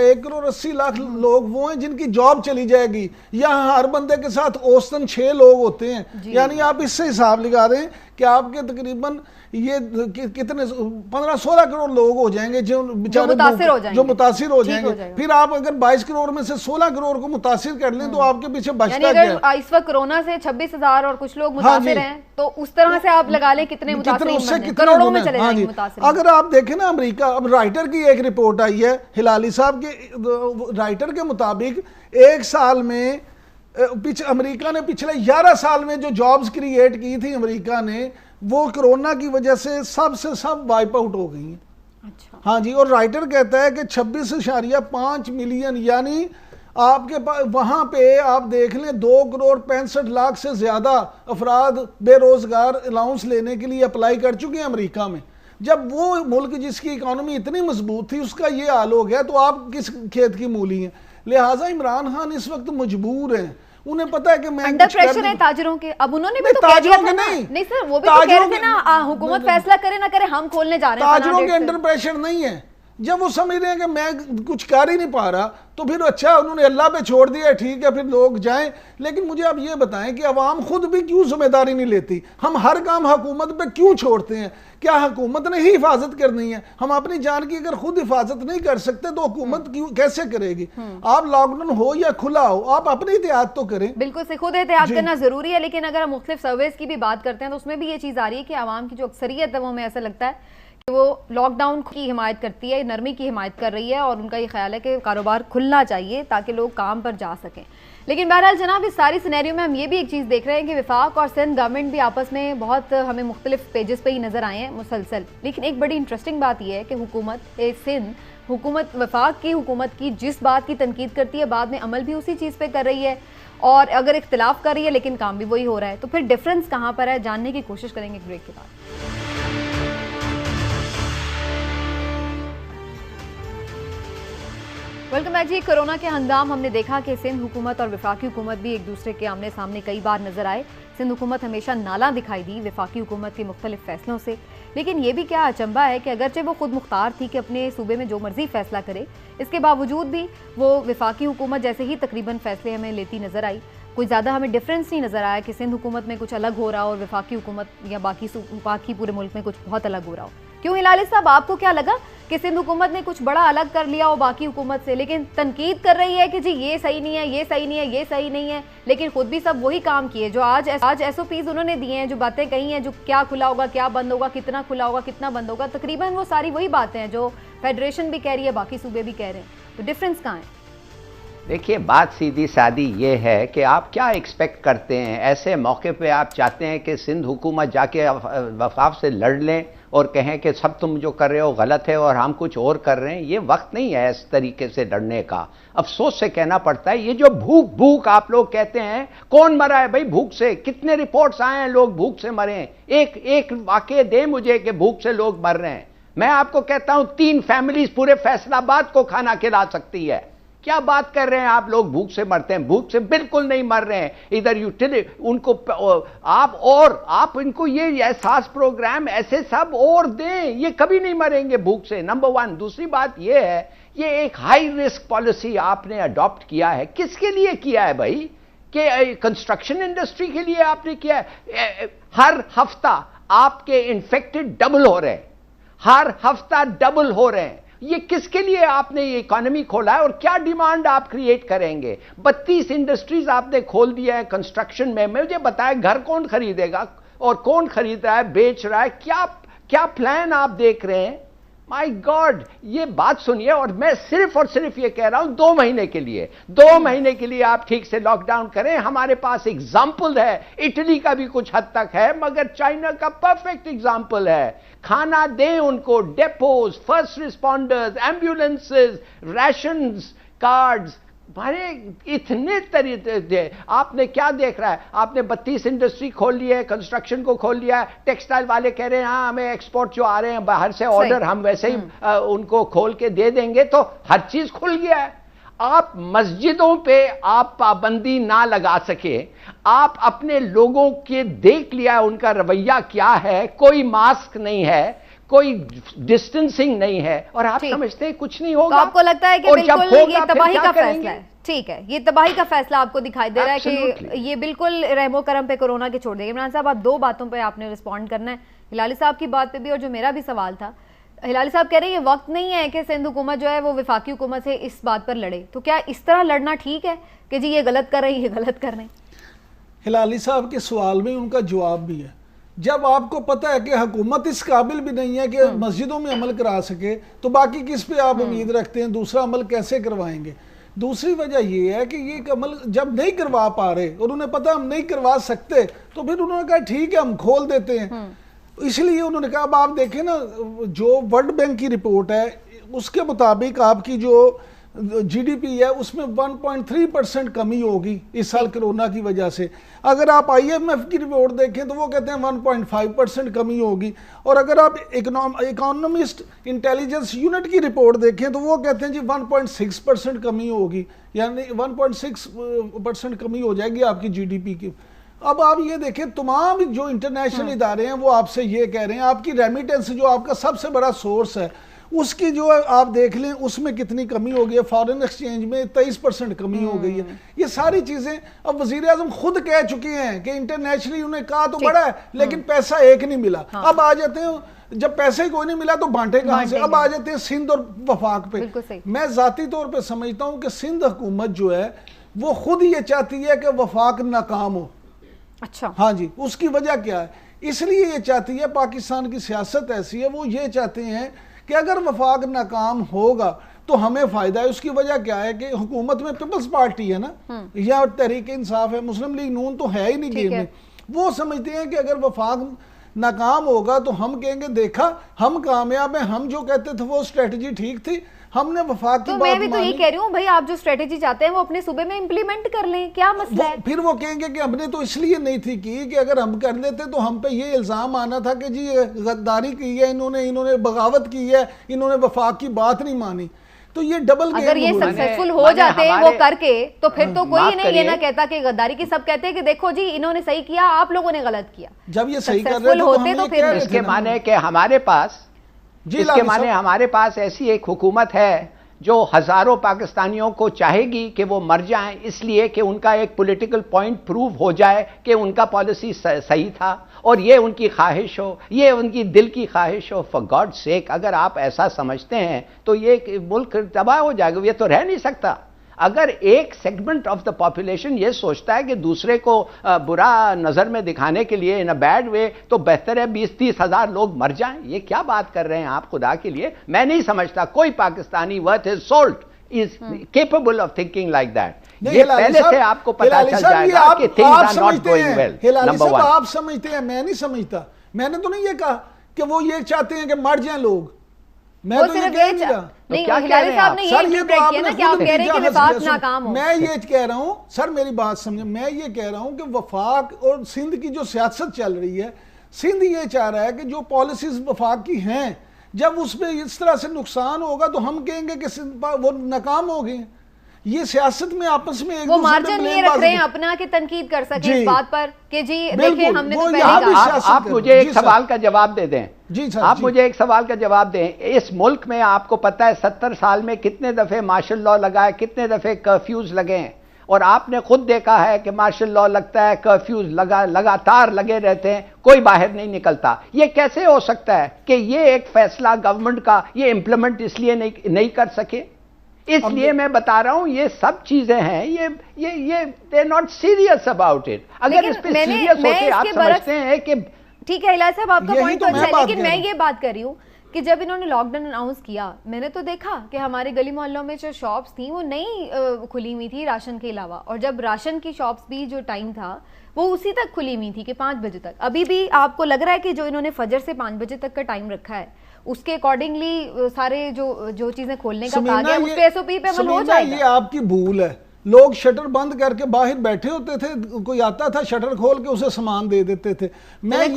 1 करोड़ 80 लाख लोग वो हैं जिनकी जॉब चली जाएगी। यहाँ हर बंदे के साथ औसतन 6 लोग होते हैं, यानी आप इससे हिसाब लगा रहे हैं कि आपके तकरीबन ये कितने 15-16 करोड़ लोग हो जाएंगे जो बेचारे जो मुतासिर हो जाएंगे। फिर आप अगर 22 करोड़ में से 16 करोड़ को मुतासिर कर लें तो आपके पीछे बचता क्या? इस वक्त कोरोना से 26,000 और कुछ लोग मुतासिर हैं, तो उस तरह से आप लगा लें कितने करोड़ों में चले जाएंगे मुतासिर। अगर आप देखें ना अमेरिका, अब राइटर की एक रिपोर्ट आई है, हिलाली साहब के राइटर के मुताबिक 1 साल में अमेरिका ने पिछले 11 साल में जो जॉब्स क्रिएट की थी अमेरिका ने, वो कोरोना की वजह से सब वाइप आउट हो गई हैं। अच्छा। हाँ जी, और राइटर कहता है कि 26.5 मिलियन, यानी आपके पास वहाँ पे आप देख लें 2 करोड़ 65 लाख से ज़्यादा अफराद बेरोज़गार अलाउंस लेने के लिए अप्लाई कर चुके हैं अमेरिका में। जब वो मुल्क जिसकी इकॉनमी इतनी मजबूत थी उसका ये हाल हो गया, तो आप किस खेत की मूली हैं? लिहाजा इमरान खान इस वक्त मजबूर हैं, उन्हें पता है कि मैं अंडर प्रेशर है ताजरों के। अब उन्होंने भी तो कह दिया था नहीं सर, वो भी तो कह रहे थे ना, हुकूमत फैसला करे ना करे हम खोलने जा रहे हैं। ताजरों के अंडर प्रेशर नहीं है। जब वो समझ रहे हैं कि मैं कुछ कर ही नहीं पा रहा, तो फिर अच्छा उन्होंने अल्लाह पे छोड़ दिया, ठीक है फिर लोग जाएं। लेकिन मुझे आप ये बताएं कि अवाम खुद भी क्यों जिम्मेदारी नहीं लेती? हम हर काम हुकूमत पे क्यों छोड़ते हैं? क्या हुकूमत ने ही हिफाजत करनी है? हम अपनी जान की अगर खुद हिफाजत नहीं कर सकते तो हुकूमत क्यों कैसे करेगी? आप लॉकडाउन हो या खुला हो, आप अपनी एहतियात तो करें। बिल्कुल से खुद एहतियात करना जरूरी है। लेकिन अगर हम मुख्तलिफ सर्वेस की भी बात करते हैं तो उसमें भी ये चीज आ रही है कि आवाम की जो अक्सरियत है वो हमें ऐसा लगता है कि वो लॉकडाउन की हिमायत करती है, नरमी की हिमायत कर रही है, और उनका ये ख्याल है कि कारोबार खुलना चाहिए ताकि लोग काम पर जा सकें। लेकिन बहरहाल जनाब, इस सारी सिनेरियो में हम ये भी एक चीज़ देख रहे हैं कि वफाक और सिंध गवर्नमेंट भी आपस में बहुत हमें मुख्तलिफ पेजेस पे ही नज़र आए हैं मुसलसल। लेकिन एक बड़ी इंटरेस्टिंग बात यह है कि हुकूमत वफाक की हुकूमत की जिस बात की तनकीद करती है बाद में अमल भी उसी चीज़ पे कर रही है, और अगर इख्तिलाफ कर रही है लेकिन काम भी वही हो रहा है। तो फिर डिफरेंस कहाँ पर है, जानने की कोशिश करेंगे ब्रेक के बाद। वेलकम बैक जी। कोरोना के हंगाम हमने देखा कि सिंध हुकूमत और वफाकी हुकूमत भी एक दूसरे के आमने सामने कई बार नजर आए। सिंध हुकूमत हमेशा नाला दिखाई दी वफाकी हुकूमत के मुख्तलिफ फैसलों से। लेकिन ये भी क्या अचंबा है कि अगरचे वो खुद मुख्तार थी कि अपने सूबे में जो मर्जी फैसला करे, इसके बावजूद भी वो वफाकी हुकूमत जैसे ही तकरीबन फैसले हमें लेती नजर आई। कोई ज़्यादा हमें डिफरेंस नहीं नज़र आया कि सिंध हुकूमत में कुछ अलग हो रहा हो और वफाकी हुकूमत या बाकी पूरे मुल्क में कुछ बहुत अलग हो रहा हो। क्यों हिलाली साहब, आपको क्या लगा कि सिंध हुकूमत ने कुछ बड़ा अलग कर लिया हो बाकी हुकूमत से, लेकिन तनकीद कर रही है कि जी ये सही नहीं है, ये सही नहीं है, ये सही नहीं है, लेकिन खुद भी सब वही काम किए जो आज SOPs उन्होंने दिए हैं, जो बातें कही हैं, जो क्या खुला होगा, क्या बंद होगा, कितना खुला होगा, कितना बंद होगा, तकरीबन वो सारी वही बातें हैं जो फेडरेशन भी कह रही है, बाकी सूबे भी कह रहे हैं। तो डिफरेंस कहाँ है? देखिए, बात सीधी सादी ये है कि आप क्या एक्सपेक्ट करते हैं? ऐसे मौके पे आप चाहते हैं कि सिंध हुकूमत जाके वफाक से लड़ लें और कहें कि सब तुम जो कर रहे हो गलत है और हम कुछ और कर रहे हैं? ये वक्त नहीं है इस तरीके से लड़ने का। अफसोस से कहना पड़ता है, ये जो भूख आप लोग कहते हैं, कौन मरा है भाई भूख से? कितने रिपोर्ट्स आए हैं लोग भूख से मरे हैं? एक वाकये दे मुझे कि भूख से लोग मर रहे हैं। मैं आपको कहता हूं 3 फैमिलीज पूरे फैसलाबाद को खाना खिला सकती है। क्या बात कर रहे हैं आप लोग? भूख से मरते हैं? भूख से बिल्कुल नहीं मर रहे हैं। इधर उनको आप इनको ये एहसास प्रोग्राम ऐसे सब और दें, ये कभी नहीं मरेंगे भूख से, नंबर 1। दूसरी बात ये है, ये एक हाई रिस्क पॉलिसी आपने अडॉप्ट किया है। किसके लिए किया है भाई? कि कंस्ट्रक्शन इंडस्ट्री के लिए आपने किया है? हर हफ्ता आपके इन्फेक्टेड डबल हो रहे हैं, हर हफ्ता डबल हो रहे हैं। ये किसके लिए आपने ये इकोनॉमी खोला है और क्या डिमांड आप क्रिएट करेंगे? 32 इंडस्ट्रीज आपने खोल दिया है कंस्ट्रक्शन में। मुझे बताएं, घर कौन खरीदेगा और कौन खरीद रहा है, बेच रहा है? क्या प्लान आप देख रहे हैं? माय गॉड, ये बात सुनिए। और मैं सिर्फ और सिर्फ ये कह रहा हूं 2 महीने के लिए, 2 महीने के लिए आप ठीक से लॉकडाउन करें। हमारे पास एग्जाम्पल है, इटली का भी कुछ हद तक है, मगर चाइना का परफेक्ट एग्जाम्पल है। खाना दें उनको, depots, first responders, ambulances, rations cards, भाई इतने तरीके। आपने क्या देख रहा है? आपने 32 इंडस्ट्री खोल ली है, कंस्ट्रक्शन को खोल लिया है। टेक्सटाइल वाले कह रहे हैं हाँ हमें एक्सपोर्ट जो आ रहे हैं बाहर से ऑर्डर हम वैसे ही उनको खोल के दे देंगे, तो हर चीज खुल गया है। आप मस्जिदों पे आप पाबंदी ना लगा सके, आप अपने लोगों के देख लिया उनका रवैया क्या है, कोई मास्क नहीं है, कोई डिस्टेंसिंग नहीं है, और आप समझते हैं कुछ नहीं होगा। तो आपको लगता है कि बिल्कुल ये तबाही का फैसला है? ठीक है, ये तबाही का फैसला आपको दिखाई दे रहा है कि ये बिल्कुल रहमो करम पे कोरोना के छोड़ देंगे। इमरान साहब, आप दो बातों पे आपने रिस्पॉन्ड करना है, हिलाली साहब की बात पे भी और जो मेरा भी सवाल था। हिलाली साहब कह रहे हैं ये वक्त नहीं है कि सिंध हुकूमत जो है वो वफाकी हुकूमत से इस बात पर लड़े, तो क्या इस तरह लड़ना ठीक है कि जी ये गलत कर रहे हैं, ये गलत कर रहे हैं? हिलाली साहब के सवाल में उनका जवाब भी है। जब आपको पता है कि हुकूमत इस काबिल भी नहीं है कि मस्जिदों में अमल करा सके, तो बाकी किस पे आप उम्मीद रखते हैं? दूसरा अमल कैसे करवाएंगे? दूसरी वजह यह है कि ये अमल जब नहीं करवा पा रहे और उन्हें पता हम नहीं करवा सकते, तो फिर उन्होंने कहा ठीक है हम खोल देते हैं। इसलिए उन्होंने कहा, अब आप देखें ना, जो वर्ल्ड बैंक की रिपोर्ट है उसके मुताबिक आपकी जो जीडीपी है उसमें 1.3% कमी होगी इस साल कोरोना की वजह से। अगर आप आईएमएफ की रिपोर्ट देखें तो वो कहते हैं 1.5% कमी होगी, और अगर आप इकोनॉमिस्ट इंटेलिजेंस यूनिट की रिपोर्ट देखें तो वो कहते हैं जी 1.6% कमी होगी, यानी 1.6% कमी हो जाएगी आपकी जीडीपी की। अब आप ये देखें, तमाम जो इंटरनेशनल इदारे हैं वो आपसे ये कह रहे हैं आपकी रेमिटेंस जो आपका सबसे बड़ा सोर्स है उसकी जो आप देख लें उसमें कितनी कमी हो गई है। फॉरेन एक्सचेंज में 23% कमी हो गई है। ये सारी चीजें अब वजीर आजम खुद कह चुके हैं कि इंटरनेशनली उन्हें कहा तो बड़ा है लेकिन पैसा एक नहीं मिला। अब आ जाते हैं, जब पैसे ही कोई नहीं मिला तो बांटे कहां से? अब आ जाते हैं सिंध और वफाक पे। मैं जाती तौर पर समझता हूं कि सिंध हुकूमत जो है वो खुद ये चाहती है कि वफाक नाकाम हो। अच्छा, हाँ जी, उसकी वजह क्या है? इसलिए ये चाहती है, पाकिस्तान की सियासत ऐसी है, वो ये चाहते हैं कि अगर वफाक नाकाम होगा तो हमें फायदा है। उसकी वजह क्या है कि हुकूमत में पीपल्स पार्टी है ना, या तहरीक इंसाफ है, मुस्लिम लीग नून तो है ही नहीं गेम में। वो समझते हैं कि अगर वफाक नाकाम होगा तो हम कहेंगे देखा हम कामयाब हैं, हम जो कहते थे वो स्ट्रेटजी ठीक थी, हमने वफाक की तो बात मैं भी तो ये कह रही हूँ भाई, आप जो स्ट्रेटेजी चाहते हैं वो अपने सूबे में इंप्लीमेंट कर लें, क्या मसला है? फिर वो कहेंगे कि हमने तो इसलिए नहीं थी की कि अगर हम कर लेते तो हम पे ये इल्जाम आना था कि जी गद्दारी की है इन्होंने बगावत की है, इन्होंने वफाक की बात नहीं मानी। तो ये डबल गेम। अगर ये सक्सेसफुल हो जाते हैं वो करके तो फिर तो कोई नहीं ये ना कहता कि गद्दारी की, सब कहते हैं कि देखो जी इन्होंने सही किया, आप लोगों ने गलत किया। जब ये सही कर रहे होते तो फिर इसके माने कि हमारे पास ऐसी एक हुकूमत है जो हजारों पाकिस्तानियों को चाहेगी कि वो मर जाएं, इसलिए कि उनका एक पॉलिटिकल पॉइंट प्रूव हो जाए कि उनका पॉलिसी सही था, और ये उनकी ख्वाहिश हो, ये उनकी दिल की ख्वाहिश हो। फॉर गॉड सेक, अगर आप ऐसा समझते हैं तो ये मुल्क तबाह हो जाएगा, ये तो रह नहीं सकता। अगर एक सेगमेंट ऑफ द पॉपुलेशन ये सोचता है कि दूसरे को बुरा नजर में दिखाने के लिए इन अ बैड वे, तो बेहतर है 20-30 हजार लोग मर जाएं। ये क्या बात कर रहे हैं आप खुदा के लिए? मैं नहीं समझता कोई Pakistani worth his salt is capable of thinking like that. ये पहले से आपको पता चल जाएगा कि things are not going well. Number one, आप समझते हैं, मैं नहीं समझता। मैंने तो नहीं ये कहा कि वो ये चाहते हैं कि मर जाएं लोग, मैं तो ये कह नहीं रहा। नहीं, हिलाली साहब ने ये इंटरप्रेट किया ना कि आप कह रहे हैं कि वफाक नाकाम हो। मैं ये कह रहा हूं सर, मेरी बात समझे, मैं ये कह रहा हूं कि वफाक और सिंध की जो सियासत चल रही है, सिंध ये चाह रहा है कि जो पॉलिसीज वफाक की हैं, जब उसमें इस तरह से नुकसान होगा तो हम कहेंगे कि वो नाकाम हो गए। ये सियासत में आपस में एक वो मार्जिन ये रख रहे हैं अपना कि तनकीद कर सके इस बात पर कि जी देखिए हमने तो पहले आप मुझे एक सवाल का जवाब दे दें। जी सर, आप मुझे एक सवाल का जवाब दें। इस मुल्क में आपको पता है 70 साल में कितने दफे मार्शल लॉ लगा है, कितने दफे कर्फ्यूज लगे हैं, और आपने खुद देखा है कि मार्शल लॉ लगता है, कर्फ्यूज लगातार लगे रहते हैं, कोई बाहर नहीं निकलता। ये कैसे हो सकता है कि ये एक फैसला गवर्नमेंट का ये इंप्लीमेंट इसलिए नहीं कर सके? इसलिए मैं बता रहा हूं ये सब चीजें हैं, ये they are not serious about it. अगर इस पे सीरियस होते आप समझते हैं कि ठीक है हिलाल साहब आपका पॉइंट तो अच्छा है, लेकिन मैं ये बात कर रही हूँ कि जब इन्होंने लॉकडाउन अनाउंस किया, मैंने तो देखा कि हमारे गली मोहल्लों में जो शॉप्स थी वो नहीं खुली हुई थी राशन के अलावा, और जब राशन की शॉप्स भी जो टाइम था वो उसी तक खुली हुई थी कि 5 बजे तक। अभी भी आपको लग रहा है कि जो इन्होंने फजर से 5 बजे तक का टाइम रखा है उसके अकॉर्डिंगली सारे जो चीजें खोलने का कहा गया उस पे एसओपी पे अमल हो जाएगा? ये आपकी भूल है। लोग शटर बंद करके बाहर बैठे होते थे, कोई आता था शटर खोल के उसे सामान दे देते थे। मैं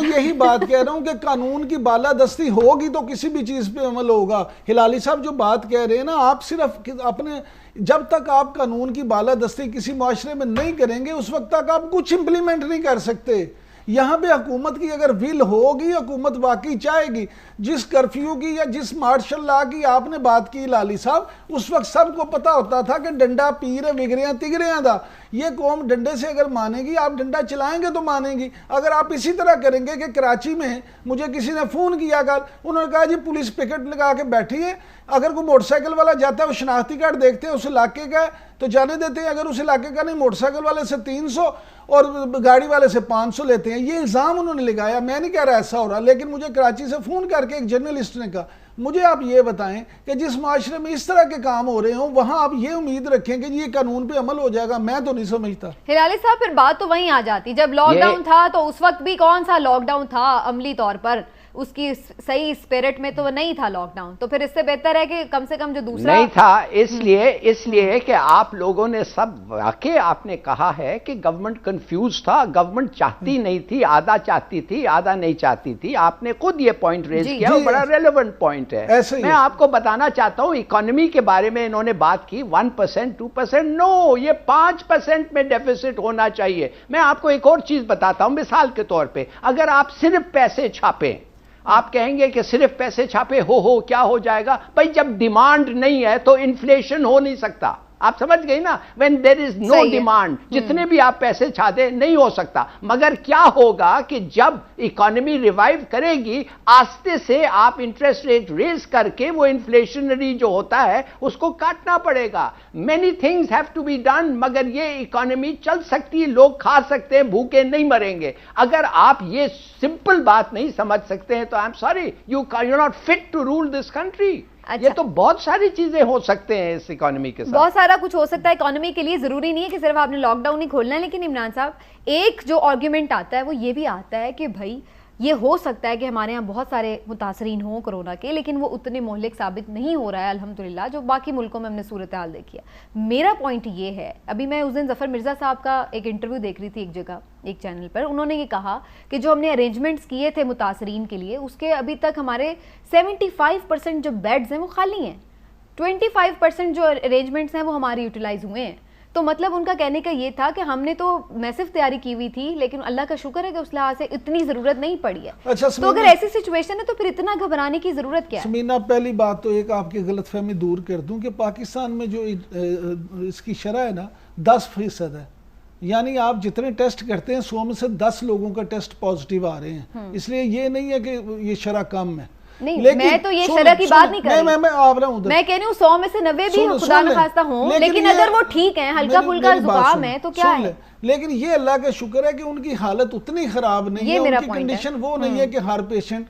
यही बात कह रहा हूं कि कानून की बालादस्ती होगी तो किसी भी चीज पे अमल होगा। हिलाली साहब जो बात कह रहे हैं ना, आप सिर्फ अपने, जब तक आप कानून की बालादस्ती किसी माशरे में नहीं करेंगे उस वक्त तक आप कुछ इंप्लीमेंट नहीं कर सकते। यहाँ पे हुकूमत की अगर विल होगी, हुकूमत वाकई चाहेगी, जिस कर्फ्यू की या जिस मार्शल लॉ की आपने बात की लाली साहब, उस वक्त सबको पता होता था कि डंडा पीर विगरियां तिगरियां था। ये कौम डंडे से अगर मानेगी, आप डंडा चलाएंगे तो मानेगी। अगर आप इसी तरह करेंगे कि कराची में मुझे किसी ने फ़ोन किया कल, उन्होंने कहा जी पुलिस पिकेट लगा के बैठी है, अगर कोई मोटरसाइकिल वाला जाता है वो शनाख्ती कार्ड देखते हैं उस इलाके का है तो जाने देते हैं, अगर उस इलाके का नहीं मोटरसाइकिल वाले से 300 और गाड़ी वाले से 500 लेते हैं। ये इल्ज़ाम उन्होंने लगाया। मैं नहीं कह रहा ऐसा हो रहा, लेकिन मुझे कराची से फ़ोन करके एक जर्नलिस्ट ने कहा, मुझे आप ये बताएं कि जिस माशरे में इस तरह के काम हो रहे हों वहाँ आप ये उम्मीद रखें कि ये कानून पे अमल हो जाएगा, मैं तो नहीं समझता। हिलाली साहब, फिर बात तो वहीं आ जाती, जब लॉकडाउन था तो उस वक्त भी कौन सा लॉकडाउन था अमली तौर पर, उसकी सही स्पिरिट में तो वो नहीं था लॉकडाउन। तो फिर इससे बेहतर है कि कम से कम जो दूसरा नहीं था, इसलिए कि आप लोगों ने सब वाकई आपने कहा है कि गवर्नमेंट कंफ्यूज था, गवर्नमेंट चाहती नहीं थी, आधा चाहती थी आधा नहीं चाहती थी। आपने खुद ये पॉइंट रेज किया, वो बड़ा रेलेवेंट पॉइंट है। मैं आपको बताना चाहता हूं, इकोनॉमी के बारे में इन्होंने बात की 1% 2%, नो, ये 5% में डेफिसिट होना चाहिए। मैं आपको एक और चीज बताता हूं मिसाल के तौर पे, अगर आप सिर्फ पैसे छापें, आप कहेंगे कि सिर्फ पैसे छापे हो क्या हो जाएगा? भाई जब डिमांड नहीं है तो इन्फ्लेशन हो नहीं सकता। आप समझ गई ना? When there is no demand, जितने भी आप पैसे छापे नहीं हो सकता। मगर क्या होगा कि जब इकोनॉमी रिवाइव करेगी, आस्ते से आप इंटरेस्ट रेट रेज करके वो इन्फ्लेशनरी जो होता है उसको काटना पड़ेगा। Many things have to be done, मगर ये इकोनॉमी चल सकती है, लोग खा सकते हैं, भूखे नहीं मरेंगे। अगर आप ये सिंपल बात नहीं समझ सकते हैं तो I am sorry, you not fit to rule this country. अच्छा। ये तो बहुत सारी चीजें हो सकते हैं इस इकोनॉमी के साथ, बहुत सारा कुछ हो सकता है इकोनॉमी के लिए। जरूरी नहीं है कि सिर्फ आपने लॉकडाउन ही खोलना है। लेकिन इमरान साहब, एक जो आर्ग्यूमेंट आता है वो ये भी आता है कि भाई ये हो सकता है कि हमारे यहाँ बहुत सारे मुतासरीन हों कोरोना के, लेकिन वो उतने मोहलिक साबित नहीं हो रहा है अल्हम्दुलिल्लाह, जो बाकी मुल्कों में हमने सूरत हाल देखी है। मेरा पॉइंट ये है, अभी मैं उस दिन जफ़र मिर्ज़ा साहब का एक इंटरव्यू देख रही थी एक जगह, एक चैनल पर, उन्होंने ये कहा कि जो हमने अरेंजमेंट्स किए थे मुतासरीन के लिए, उसके अभी तक हमारे 75% जो बेड्स हैं वो खाली हैं, 25% जो अरेंजमेंट्स हैं वो हमारे यूटिलाइज हुए हैं। तो मतलब उनका कहने का ये था कि हमने तो मैसिव तैयारी की हुई थी, लेकिन अल्लाह का शुक्र है कि उस लिहाज से इतनी जरूरत नहीं पड़ी है। अच्छा, तो अगर ऐसी सिचुएशन है तो फिर इतना घबराने की जरूरत क्या है? समीना, पहली बात तो एक आपकी गलतफहमी दूर कर दूं कि पाकिस्तान में जो इसकी शरह है ना 10% है, यानी आप जितने टेस्ट करते हैं 100 में से 10 लोगों का टेस्ट पॉजिटिव आ रहे हैं। इसलिए ये नहीं है कि ये शरह कम है। नहीं, मैं तो ये शरह की बात नहीं कर रही। मैं आप रहा हूं, मैं कह रही हूँ 100 में से 90 भी खुदा न खास्ता हों, लेकिन अगर वो ठीक है, हल्का फुल्का जुकाम है तो क्या है? लेकिन ये अल्लाह का शुक्र है कि उनकी हालत उतनी खराब नहीं है, उनकी कंडीशन वो नहीं है कि हर पेशेंट